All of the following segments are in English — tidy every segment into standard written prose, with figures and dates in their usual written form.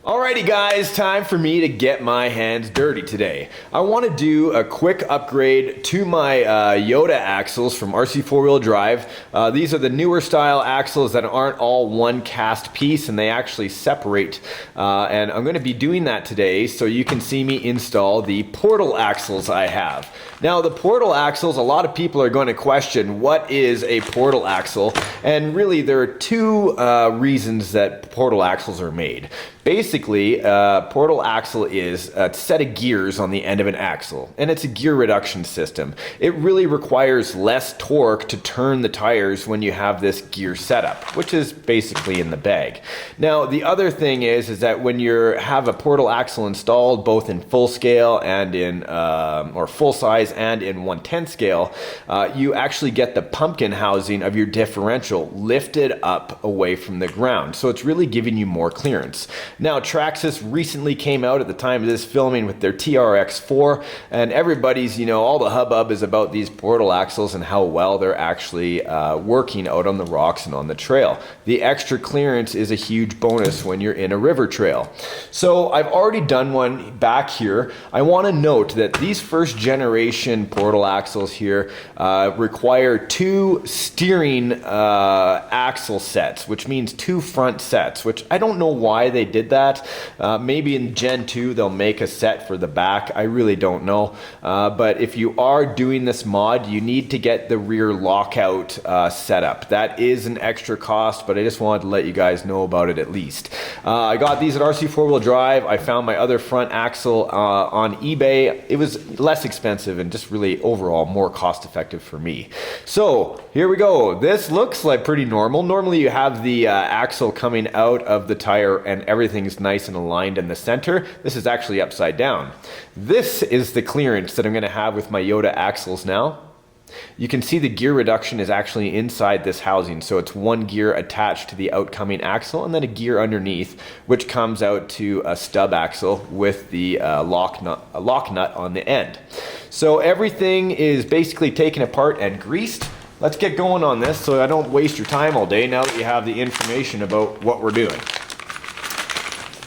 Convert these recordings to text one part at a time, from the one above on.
Alrighty guys, time for me to get my hands dirty today. I want to do a quick upgrade to my YOTA axles from RC4 drive. These are the newer style axles that aren't all one cast piece and they actually separate. And I'm going to be doing that today so you can see me install the portal axles I have. Now the portal axles, a lot of people are going to question what is a portal axle, and really there are two reasons that portal axles are made. Basically, portal axle is a set of gears on the end of an axle, and it's a gear reduction system. It really requires less torque to turn the tires when you have this gear setup, which is basically in the bag. Now, the other thing is that when you have a portal axle installed, both in full scale and in, or full size and in 1/10 scale, you actually get the pumpkin housing of your differential lifted up away from the ground. So it's really giving you more clearance. Now, Traxxas recently came out at the time of this filming with their TRX4, and everybody's, all the hubbub is about these portal axles and how well they're actually working out on the rocks and on the trail. The extra clearance is a huge bonus when you're in a river trail. So I've already done one back here. I want to note that these first generation portal axles here require two steering axle sets, which means two front sets, which I don't know why they did that. Maybe in Gen 2 they'll make a set for the back. I really don't know. But if you are doing this mod, you need to get the rear lockout setup. That is an extra cost, but I just wanted to let you guys know about it at least. I got these at RC4 drive. I found my other front axle on eBay. It was less expensive and just really overall more cost effective for me. So here we go. This looks like pretty normal. Normally you have the axle coming out of the tire and everything's nice and aligned in the center. This is actually upside down. This is the clearance that I'm going to have with my YOTA axles now. You can see the gear reduction is actually inside this housing, so it's one gear attached to the outcoming axle and then a gear underneath, which comes out to a stub axle with the lock nut on the end. So everything is basically taken apart and greased. Let's get going on this so I don't waste your time all day now that you have the information about what we're doing.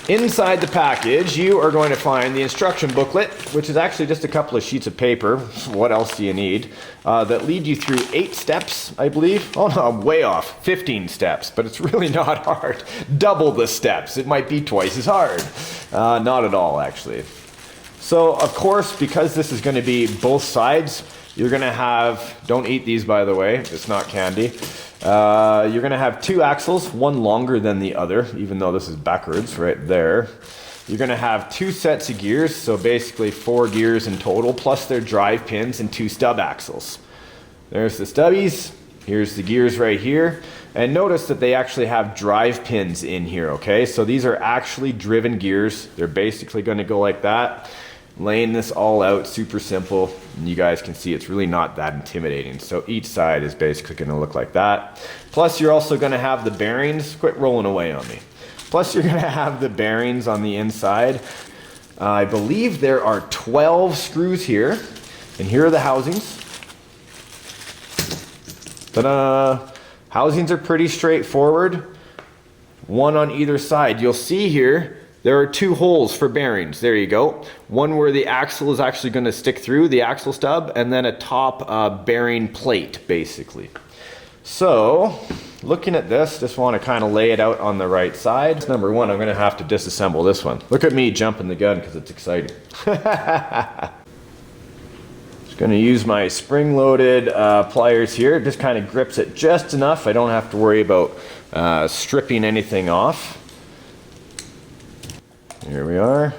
Inside the package, you are going to find the instruction booklet, which is actually just a couple of sheets of paper. What else do you need? That lead you through 8 steps, I believe. Oh no, I'm way off. 15 steps, but it's really not hard. Double the steps. It might be twice as hard. Not at all, actually. So, of course, because this is going to be both sides, you're going to have, don't eat these by the way, it's not candy. You're going to have 2 axles, one longer than the other, even though this is backwards right there. You're going to have 2 sets of gears, so basically 4 gears in total, plus their drive pins and 2 stub axles. There's the stubbies, here's the gears right here, and notice that they actually have drive pins in here, okay? So these are actually driven gears. They're basically going to go like that. Laying this all out, super simple, and you guys can see it's really not that intimidating. So each side is basically going to look like that. Plus you're also going to have the bearings. Quit rolling away on me. Plus you're going to have the bearings on the inside. I believe there are 12 screws here, and here are the housings. Ta-da! Housings are pretty straightforward. One on either side. You'll see here there are 2 holes for bearings. There you go. One where the axle is actually going to stick through, the axle stub, and then a top bearing plate, basically. So, looking at this, just want to kind of lay it out on the right side. Number one, I'm going to have to disassemble this one. Look at me jumping the gun because it's exciting. Just going to use my spring-loaded pliers here. It just kind of grips it just enough. I don't have to worry about stripping anything off. Here we are.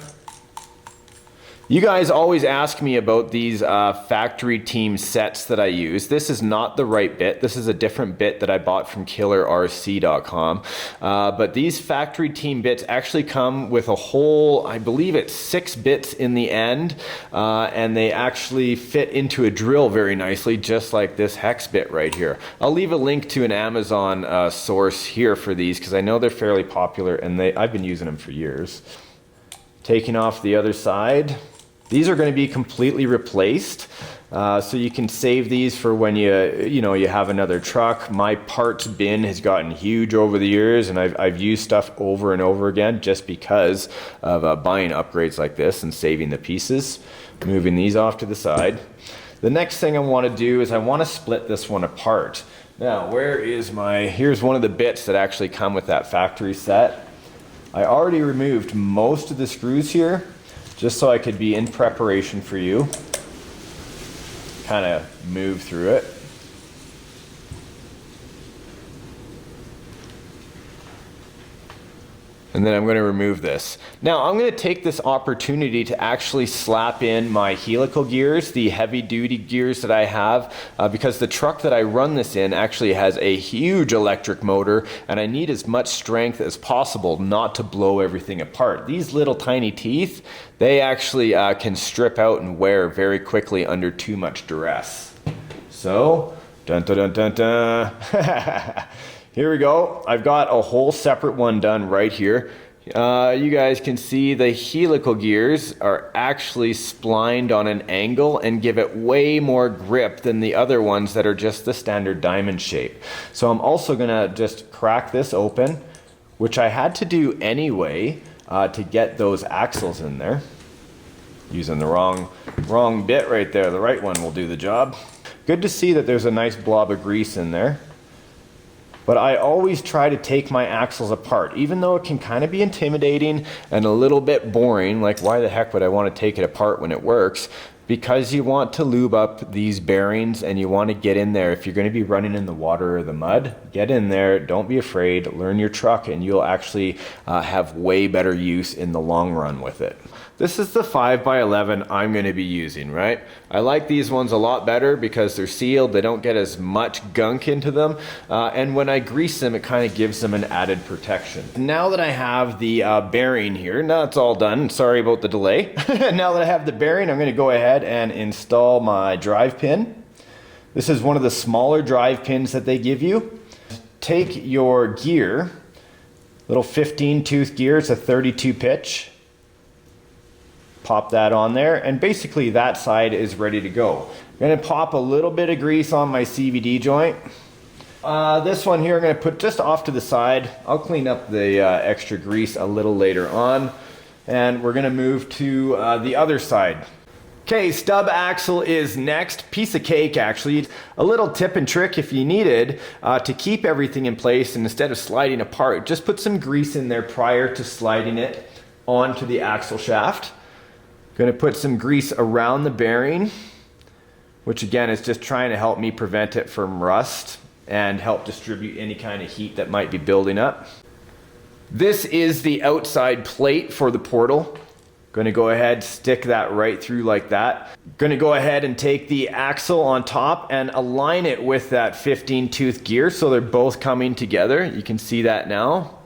You guys always ask me about these factory team sets that I use. This is not the right bit. This is a different bit that I bought from killerrc.com. But these factory team bits actually come with a whole, I believe it's 6 bits in the end. And they actually fit into a drill very nicely, just like this hex bit right here. I'll leave a link to an Amazon source here for these because I know they're fairly popular and I've been using them for years. Taking off the other side. These are going to be completely replaced. So you can save these for when you have another truck. My parts bin has gotten huge over the years, and I've used stuff over and over again just because of buying upgrades like this and saving the pieces. Moving these off to the side. The next thing I want to do is I want to split this one apart. Now, here's one of the bits that actually come with that factory set. I already removed most of the screws here, just so I could be in preparation for you. Kind of move through it. And then I'm going to remove this. Now I'm going to take this opportunity to actually slap in my helical gears, the heavy duty gears that I have, because the truck that I run this in actually has a huge electric motor, and I need as much strength as possible not to blow everything apart. These little tiny teeth, they actually can strip out and wear very quickly under too much duress. So, dun dun dun dun dun. Here we go. I've got a whole separate one done right here. You guys can see the helical gears are actually splined on an angle and give it way more grip than the other ones that are just the standard diamond shape. So I'm also gonna just crack this open, which I had to do anyway to get those axles in there. Using the wrong bit right there. The right one will do the job. Good to see that there's a nice blob of grease in there. But I always try to take my axles apart, even though it can kind of be intimidating and a little bit boring. Like, why the heck would I want to take it apart when it works? Because you want to lube up these bearings and you want to get in there. If you're going to be running in the water or the mud, get in there. Don't be afraid. Learn your truck and you'll actually have way better use in the long run with it. This is the 5x11 I'm going to be using, right? I like these ones a lot better because they're sealed. They don't get as much gunk into them. And when I grease them, it kind of gives them an added protection. Now that I have the bearing here, now it's all done. Sorry about the delay. Now that I have the bearing, I'm going to go ahead and install my drive pin. This is one of the smaller drive pins that they give you. Take your gear, little 15 tooth gear, it's a 32 pitch. Pop that on there, and basically that side is ready to go. I'm going to pop a little bit of grease on my CVD joint. This one here I'm going to put just off to the side. I'll clean up the extra grease a little later on, and we're going to move to the other side. Okay, stub axle is next. Piece of cake, actually. A little tip and trick if you needed to keep everything in place, and instead of sliding apart, just put some grease in there prior to sliding it onto the axle shaft. Going to put some grease around the bearing, which again is just trying to help me prevent it from rust and help distribute any kind of heat that might be building up. This is the outside plate for the portal. Going to go ahead, stick that right through like that. Going to go ahead and take the axle on top and align it with that 15 tooth gear so they're both coming together. You can see that now.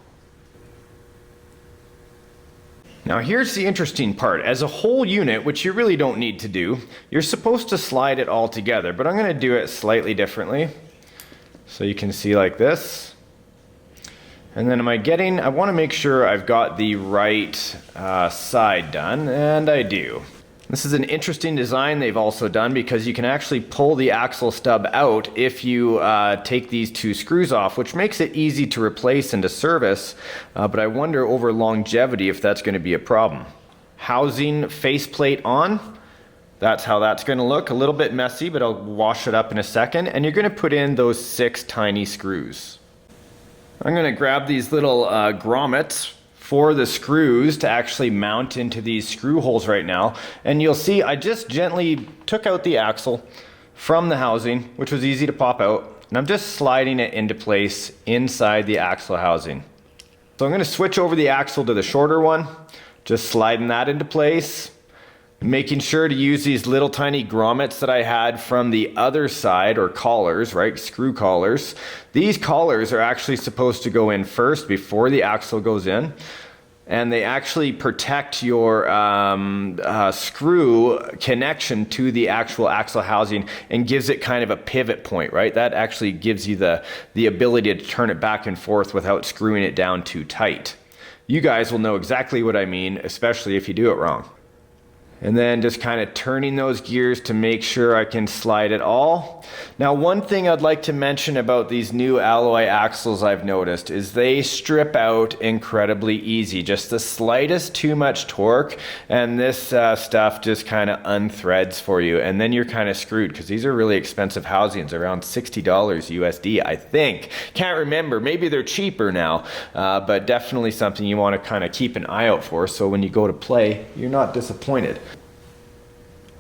Now here's the interesting part. As a whole unit, which you really don't need to do, you're supposed to slide it all together, but I'm going to do it slightly differently. So you can see like this. And then I want to make sure I've got the right side done, and I do. This is an interesting design they've also done because you can actually pull the axle stub out if you take these two screws off, which makes it easy to replace and to service, but I wonder over longevity if that's going to be a problem. Housing faceplate on, that's how that's going to look. A little bit messy, but I'll wash it up in a second, and you're going to put in those 6 tiny screws. I'm going to grab these little grommets for the screws to actually mount into these screw holes right now. And you'll see I just gently took out the axle from the housing, which was easy to pop out. And I'm just sliding it into place inside the axle housing. So I'm going to switch over the axle to the shorter one, just sliding that into place. Making sure to use these little tiny grommets that I had from the other side, or collars, right? Screw collars. These collars are actually supposed to go in first before the axle goes in. And they actually protect your screw connection to the actual axle housing and gives it kind of a pivot point, right? That actually gives you the ability to turn it back and forth without screwing it down too tight. You guys will know exactly what I mean, especially if you do it wrong. And then just kind of turning those gears to make sure I can slide it all. Now, one thing I'd like to mention about these new alloy axles I've noticed is they strip out incredibly easy. Just the slightest too much torque and this stuff just kind of unthreads for you. And then you're kind of screwed because these are really expensive housings, around $60 USD, I think. Can't remember, maybe they're cheaper now, but definitely something you want to kind of keep an eye out for so when you go to play, you're not disappointed.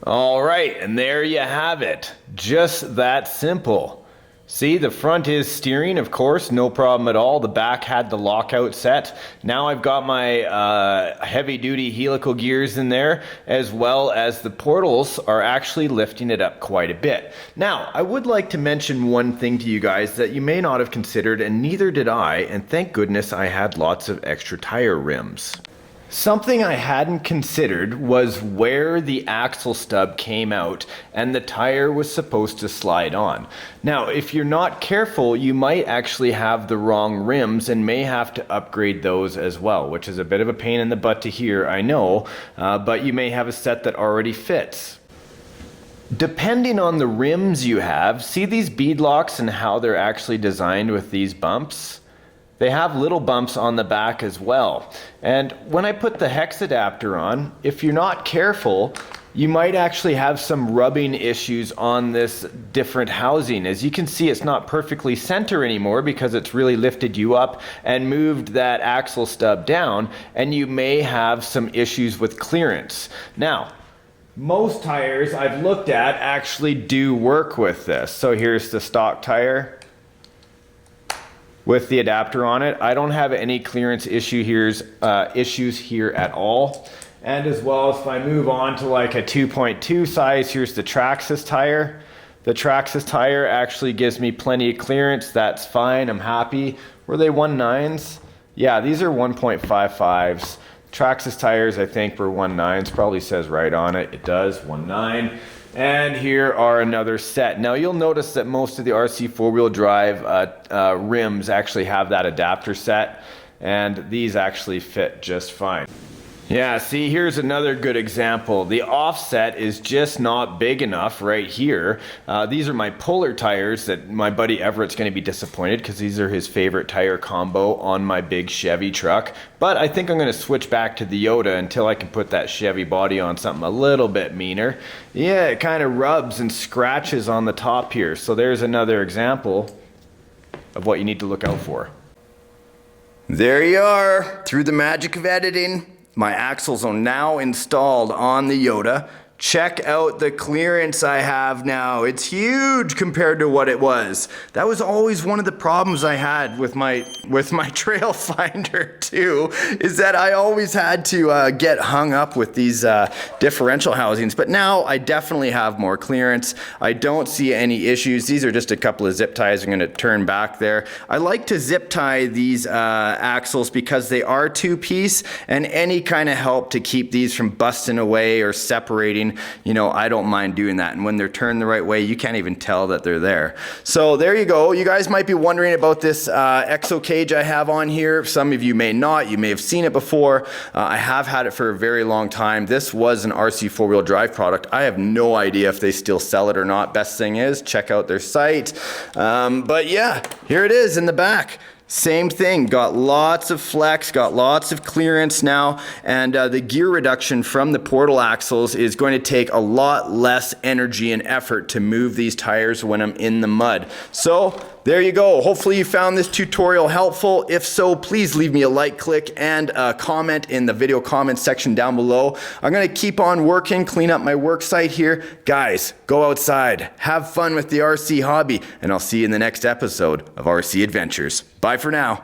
All right, and there you have it. Just that simple. See, the front is steering, of course, no problem at all. The back had the lockout set. Now I've got my heavy-duty helical gears in there, as well as the portals are actually lifting it up quite a bit. Now, I would like to mention one thing to you guys that you may not have considered, and neither did I, and thank goodness I had lots of extra tire rims. Something I hadn't considered was where the axle stub came out and the tire was supposed to slide on. Now, if you're not careful, you might actually have the wrong rims and may have to upgrade those as well, which is a bit of a pain in the butt to hear, I know, but you may have a set that already fits. Depending on the rims you have, see these bead locks and how they're actually designed with these bumps? They have little bumps on the back as well. And when I put the hex adapter on, if you're not careful, you might actually have some rubbing issues on this different housing. As you can see, it's not perfectly center anymore because it's really lifted you up and moved that axle stub down, and you may have some issues with clearance. Now, most tires I've looked at actually do work with this. So here's the stock tire with the adapter on it. I don't have any clearance issues here at all. And as well, if I move on to like a 2.2 size, here's the Traxxas tire. The Traxxas tire actually gives me plenty of clearance. That's fine, I'm happy. Were they 1.9s? Yeah, these are 1.55s. Traxxas tires, I think, were 1.9s. Probably says right on it. It does, 1.9. And here are another set. Now you'll notice that most of the RC four-wheel drive rims actually have that adapter set, and these actually fit just fine. Yeah, see, here's another good example. The offset is just not big enough right here. These are my Polar tires that my buddy Everett's going to be disappointed because these are his favorite tire combo on my big Chevy truck. But I think I'm going to switch back to the YOTA until I can put that Chevy body on something a little bit meaner. Yeah, it kind of rubs and scratches on the top here. So there's another example of what you need to look out for. There you are, through the magic of editing. My axles are now installed on the YOTA. Check out the clearance I have now. It's huge compared to what it was. That was always one of the problems I had with my trail finder too, is that I always had to get hung up with these differential housings. But now I definitely have more clearance. I don't see any issues. These are just a couple of zip ties I'm going to turn back there. I like to zip tie these axles because they are two-piece, and any kind of help to keep these from busting away or separating, you know, I don't mind doing that. And when they're turned the right way, you can't even tell that they're there. So there you go. You guys might be wondering about this exo cage I have on here. Some of you may not. You may have seen it before. I have had it for a very long time. This was an RC four-wheel drive product. I have no idea if they still sell it or not. Best thing is, check out their site. But yeah, here it is in the back. Same thing, got lots of flex, got lots of clearance now, and the gear reduction from the portal axles is going to take a lot less energy and effort to move these tires when I'm in the mud. So there you go. Hopefully you found this tutorial helpful. If so, please leave me a like, click, and a comment in the video comments section down below. I'm going to keep on working, clean up my work site here. Guys, go outside, have fun with the RC hobby, and I'll see you in the next episode of RC Adventures. Bye for now.